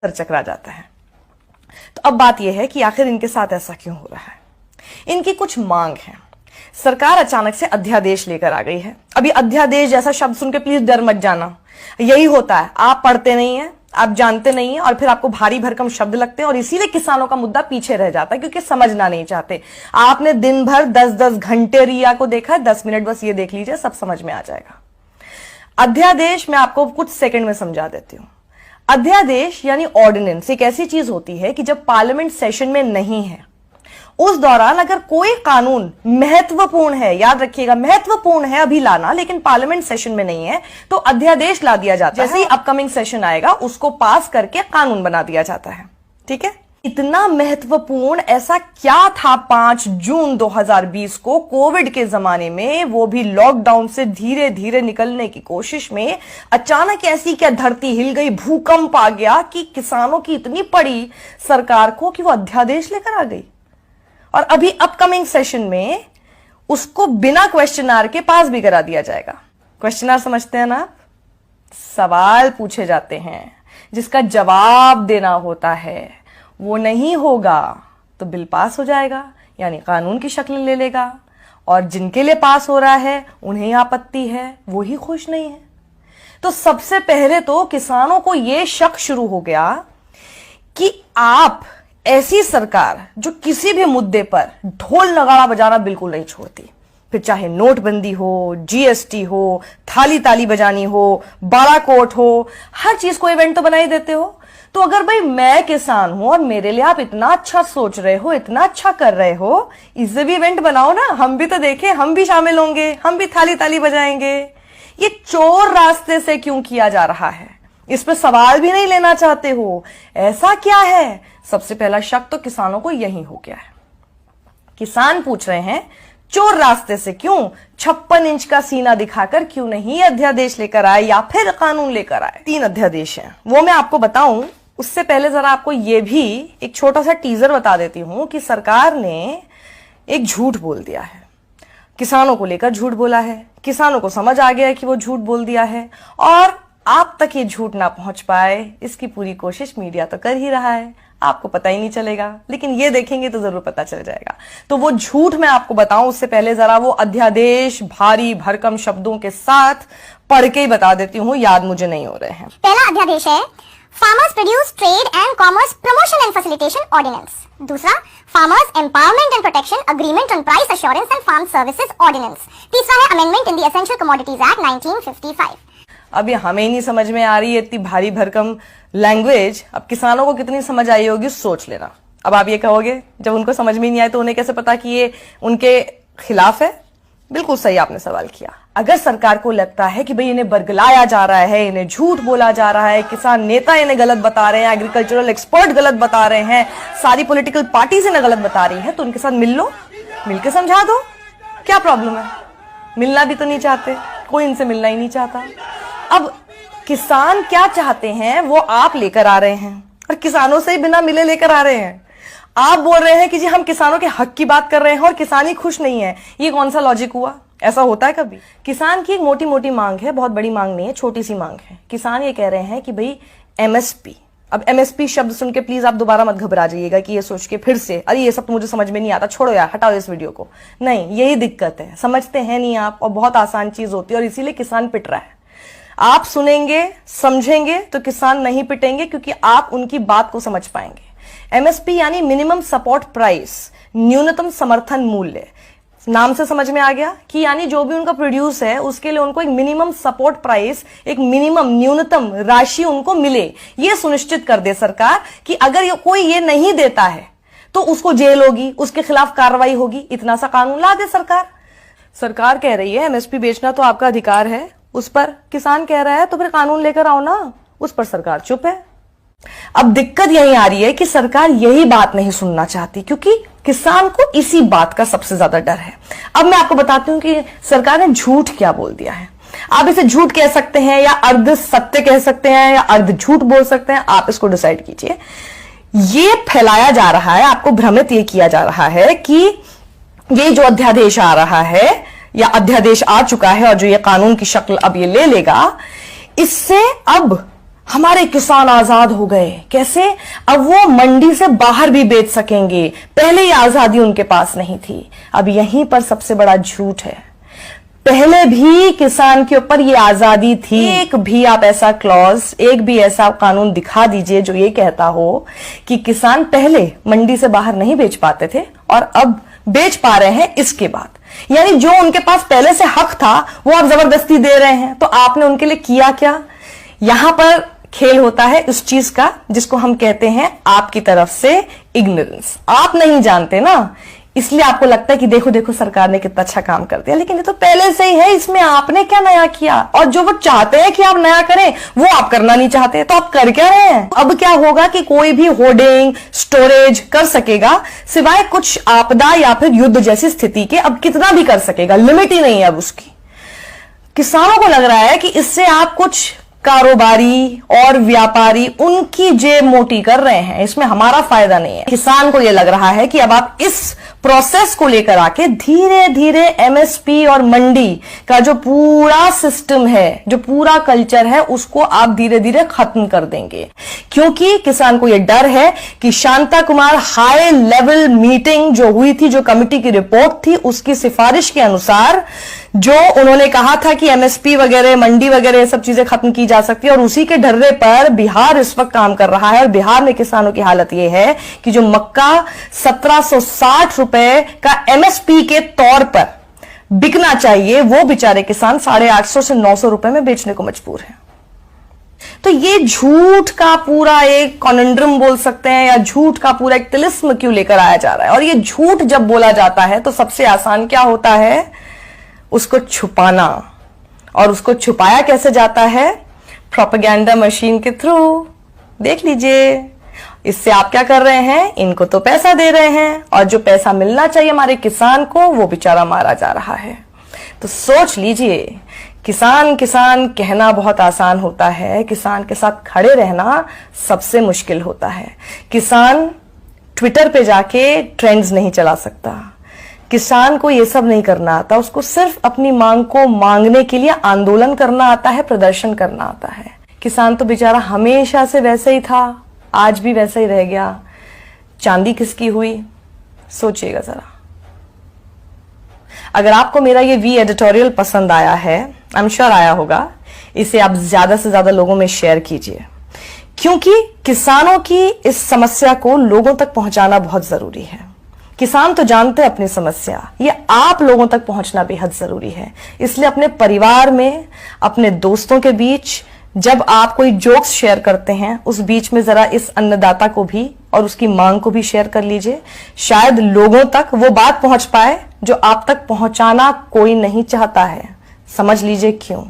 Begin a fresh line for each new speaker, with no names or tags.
Sir चकरा जाता है। तो अब बात यह है कि आखिर इनके साथ ऐसा क्यों हो रहा है। इनकी कुछ मांग है। सरकार अचानक से अध्यादेश लेकर आ गई है। अभी अध्यादेश जैसा शब्द सुन के प्लीज डर मत जाना, यही होता है, आप पढ़ते नहीं है, आप जानते नहीं है और फिर आपको भारी भरकम शब्द लगते हैं और इसीलिए किसानों का मुद्दा पीछे रह जाता है क्योंकि समझना नहीं चाहते। आपने दिन भर 10-10 घंटे रिया को देखा है, 10 मिनट बस ये देख लीजिए, सब समझ में आ जाएगा। अध्यादेश मैं आपको कुछ सेकंड में समझा देती हूं। अध्यादेश यानी ऑर्डिनेंस एक ऐसी चीज होती है कि जब पार्लियामेंट सेशन में नहीं है उस दौरान अगर कोई कानून महत्वपूर्ण है, याद रखिएगा महत्वपूर्ण है अभी लाना, लेकिन पार्लियामेंट सेशन में नहीं है तो अध्यादेश ला दिया जाता है। जैसे ही अपकमिंग सेशन आएगा उसको पास करके कानून बना दिया जाता है। ठीक है, इतना महत्वपूर्ण ऐसा क्या था 5 जून 2020 को कोविड के जमाने में, वो भी लॉकडाउन से धीरे धीरे निकलने की कोशिश में अचानक ऐसी क्या धरती हिल गई, भूकंप आ गया कि किसानों की इतनी पड़ी सरकार को कि वो अध्यादेश लेकर आ गई। और अभी अपकमिंग सेशन में उसको बिना क्वेश्चन आर के पास भी करा दिया जाएगा। क्वेश्चन आर समझते हैं ना, सवाल पूछे जाते हैं जिसका जवाब देना होता है, वो नहीं होगा तो बिल पास हो जाएगा यानी कानून की शक्ल ले लेगा और जिनके लिए पास हो रहा है उन्हें आपत्ति है, वो ही खुश नहीं है। तो सबसे पहले तो किसानों को यह शक शुरू हो गया कि आप ऐसी सरकार जो किसी भी मुद्दे पर ढोल नगाड़ा बजाना बिल्कुल नहीं छोड़ती, फिर चाहे नोटबंदी हो, जीएसटी हो, थाली ताली बजानी हो, बालाकोट हो, हर चीज को इवेंट तो बना ही देते हो। तो अगर भाई मैं किसान हूं और मेरे लिए आप इतना अच्छा सोच रहे हो, इतना अच्छा कर रहे हो, इससे भी इवेंट बनाओ ना, हम भी तो देखें, हम भी शामिल होंगे, हम भी थाली ताली बजाएंगे। ये चोर रास्ते से क्यों किया जा रहा है, इस पर सवाल भी नहीं लेना चाहते हो, ऐसा क्या है? सबसे पहला शक तो किसानों को यही हो गया है। किसान पूछ रहे हैं चोर रास्ते से क्यों, 56 इंच का सीना दिखाकर क्यों नहीं अध्यादेश लेकर आए या फिर कानून लेकर आए। 3 अध्यादेश हैं, वो मैं आपको बताऊं उससे पहले जरा आपको ये भी एक छोटा सा टीजर बता देती हूं कि सरकार ने एक झूठ बोल दिया है, किसानों को लेकर झूठ बोला है, किसानों को समझ आ गया है कि वो झूठ बोल दिया है और आप तक ये झूठ ना पहुंच पाए इसकी पूरी कोशिश मीडिया तो कर ही रहा है, आपको पता ही नहीं चलेगा, लेकिन ये देखेंगे तो जरूर पता चल जाएगा। तो वो झूठ मैं आपको बताऊं उससे पहले जरा वो अध्यादेश भारी भरकम शब्दों के साथ पढ़ के ही बता देती हूँ, याद मुझे नहीं हो रहे हैं।
पहला अध्यादेश है farmers produce trade and commerce promotion and facilitation ordinance. दूसरा farmers empowerment and protection agreement on price assurance and farm services ordinance. तीसरा है amendment in the essential commodities act 1955।
अब ये हमें ही नहीं समझ में आ रही है इतनी भारी भरकम लैंग्वेज, अब किसानों को कितनी समझ आई होगी सोच लेना। अब आप ये कहोगे जब उनको समझ में नहीं आए तो उन्हें कैसे पता कि ये उनके खिलाफ है? बिल्कुल सही आपने सवाल किया। अगर सरकार को लगता है कि भाई इन्हें बरगलाया जा रहा है, इन्हें झूठ बोला जा रहा है, किसान नेता इन्हें गलत बता रहे हैं, एग्रीकल्चरल एक्सपर्ट गलत बता रहे हैं, सारी पॉलिटिकल पार्टीज इन्हें गलत बता रही है, तो उनके साथ मिल लो, मिलकर समझा दो, क्या प्रॉब्लम है? मिलना भी तो नहीं चाहते, कोई इनसे मिलना ही नहीं चाहता। अब किसान क्या चाहते हैं वो आप लेकर आ रहे हैं और किसानों से ही बिना मिले लेकर आ रहे हैं। आप बोल रहे हैं कि जी हम किसानों के हक की बात कर रहे हैं और किसान ही खुश नहीं है, ये कौन सा लॉजिक हुआ? ऐसा होता है कभी? किसान की एक मोटी मोटी मांग है, बहुत बड़ी मांग नहीं है, छोटी सी मांग है। किसान ये कह रहे हैं कि भाई एमएसपी, अब एमएसपी शब्द सुन के प्लीज आप दोबारा मत घबरा जाइएगा कि ये सोच के फिर से अरे ये सब तो मुझे समझ में नहीं आता, छोड़ो यार, हटाओ इस वीडियो को। नहीं, यही दिक्कत है, समझते हैं नहीं आप और बहुत आसान चीज होती है और इसीलिए किसान पिट रहा है। आप सुनेंगे समझेंगे तो किसान नहीं पिटेंगे क्योंकि आप उनकी बात को समझ पाएंगे। एमएसपी यानी मिनिमम सपोर्ट प्राइस, न्यूनतम समर्थन मूल्य, नाम से समझ में आ गया कि यानी जो भी उनका प्रोड्यूस है उसके लिए उनको एक मिनिमम सपोर्ट प्राइस, एक मिनिमम न्यूनतम राशि उनको मिले। यह सुनिश्चित कर दे सरकार कि अगर कोई ये नहीं देता है तो उसको जेल होगी, उसके खिलाफ कार्रवाई होगी। इतना सा कानून ला दे सरकार। सरकार कह रही है एमएसपी बेचना तो आपका अधिकार है, उस पर किसान कह रहा है तो फिर कानून लेकर आओ ना, उस पर सरकार चुप है। अब दिक्कत यही आ रही है कि सरकार यही बात नहीं सुनना चाहती क्योंकि किसान को इसी बात का सबसे ज्यादा डर है। अब मैं आपको बताती हूं कि सरकार ने झूठ क्या बोल दिया है। आप इसे झूठ कह सकते हैं या अर्ध सत्य कह सकते हैं या अर्ध झूठ बोल सकते हैं, आप इसको डिसाइड कीजिए। ये फैलाया जा रहा है, आपको भ्रमित ये किया जा रहा है कि ये जो अध्यादेश आ रहा है या अध्यादेश आ चुका है और जो ये कानून की शक्ल अब ये ले लेगा, इससे अब हमारे किसान आजाद हो गए। कैसे? अब वो मंडी से बाहर भी बेच सकेंगे। पहले ये आजादी उनके पास नहीं थी। अब यहीं पर सबसे बड़ा झूठ है, पहले भी किसान के ऊपर ये आजादी थी। एक भी आप ऐसा क्लॉज, एक भी ऐसा कानून दिखा दीजिए जो ये कहता हो कि किसान पहले मंडी से बाहर नहीं बेच पाते थे और अब बेच पा रहे हैं इसके बाद। यानी जो उनके पास पहले से हक था वो आप जबरदस्ती दे रहे हैं। तो आपने उनके लिए किया क्या? यहां पर खेल होता है उस चीज का जिसको हम कहते हैं आपकी तरफ से इग्नोरेंस। आप नहीं जानते ना, इसलिए आपको लगता है कि देखो देखो सरकार ने कितना अच्छा काम कर दिया, लेकिन ये तो पहले से ही है, इसमें आपने क्या नया किया? और जो वो चाहते हैं कि आप नया करें वो आप करना नहीं चाहते, तो आप कर क्या रहे हैं? अब क्या होगा कि कोई भी होर्डिंग स्टोरेज कर सकेगा सिवाय कुछ आपदा या फिर युद्ध जैसी स्थिति के। अब कितना भी कर सकेगा, लिमिट ही नहीं है अब उसकी। किसानों को लग रहा है कि इससे आप कुछ कारोबारी और व्यापारी उनकी जेब मोटी कर रहे हैं, इसमें हमारा फायदा नहीं है। किसान को यह लग रहा है कि अब आप इस प्रोसेस को लेकर आके धीरे धीरे एमएसपी और मंडी का जो पूरा सिस्टम है, जो पूरा कल्चर है, उसको आप धीरे धीरे खत्म कर देंगे। क्योंकि किसान को यह डर है कि Shanta Kumar high level meeting जो हुई थी, जो कमेटी की रिपोर्ट थी, उसकी सिफारिश के अनुसार जो उन्होंने कहा था कि एमएसपी वगैरह, मंडी वगैरह, ये सब चीजें खत्म की जा सकती है, और उसी के ढर्रे पर बिहार इस वक्त काम कर रहा है। और बिहार में किसानों की हालत यह है कि जो मक्का 1760 रुपए का एमएसपी के तौर पर बिकना चाहिए, वो बेचारे किसान 850 से 900 रुपए में बेचने को मजबूर हैं। तो ये झूठ का पूरा एक कॉन्ड्रम बोल सकते हैं, या झूठ का पूरा एक तिलिस्म क्यों लेकर आया जा रहा है? और ये झूठ जब बोला जाता है तो सबसे आसान क्या होता है? उसको छुपाना। और उसको छुपाया कैसे जाता है? प्रोपेगेंडा मशीन के थ्रू। देख लीजिए, इससे आप क्या कर रहे हैं? इनको तो पैसा दे रहे हैं, और जो पैसा मिलना चाहिए हमारे किसान को, वो बेचारा मारा जा रहा है। तो सोच लीजिए, किसान किसान कहना बहुत आसान होता है, किसान के साथ खड़े रहना सबसे मुश्किल होता है। किसान ट्विटर पे जाके ट्रेंड्स नहीं चला सकता, किसान को ये सब नहीं करना आता, उसको सिर्फ अपनी मांग को मांगने के लिए आंदोलन करना आता है, प्रदर्शन करना आता है। किसान तो बेचारा हमेशा से वैसे ही था, आज भी वैसे ही रह गया। चांदी किसकी हुई? सोचिएगा जरा। अगर आपको मेरा ये वी एडिटोरियल पसंद आया है, आई एम श्योर आया होगा, इसे आप ज्यादा से ज्यादा लोगों में शेयर कीजिए, क्योंकि किसानों की इस समस्या को लोगों तक पहुंचाना बहुत जरूरी है। किसान तो जानते हैं अपनी समस्या, ये आप लोगों तक पहुंचना बेहद जरूरी है। इसलिए अपने परिवार में, अपने दोस्तों के बीच जब आप कोई जोक्स शेयर करते हैं, उस बीच में जरा इस अन्नदाता को भी और उसकी मांग को भी शेयर कर लीजिए। शायद लोगों तक वो बात पहुंच पाए जो आप तक पहुंचाना कोई नहीं चाहता है। समझ लीजिए क्यों।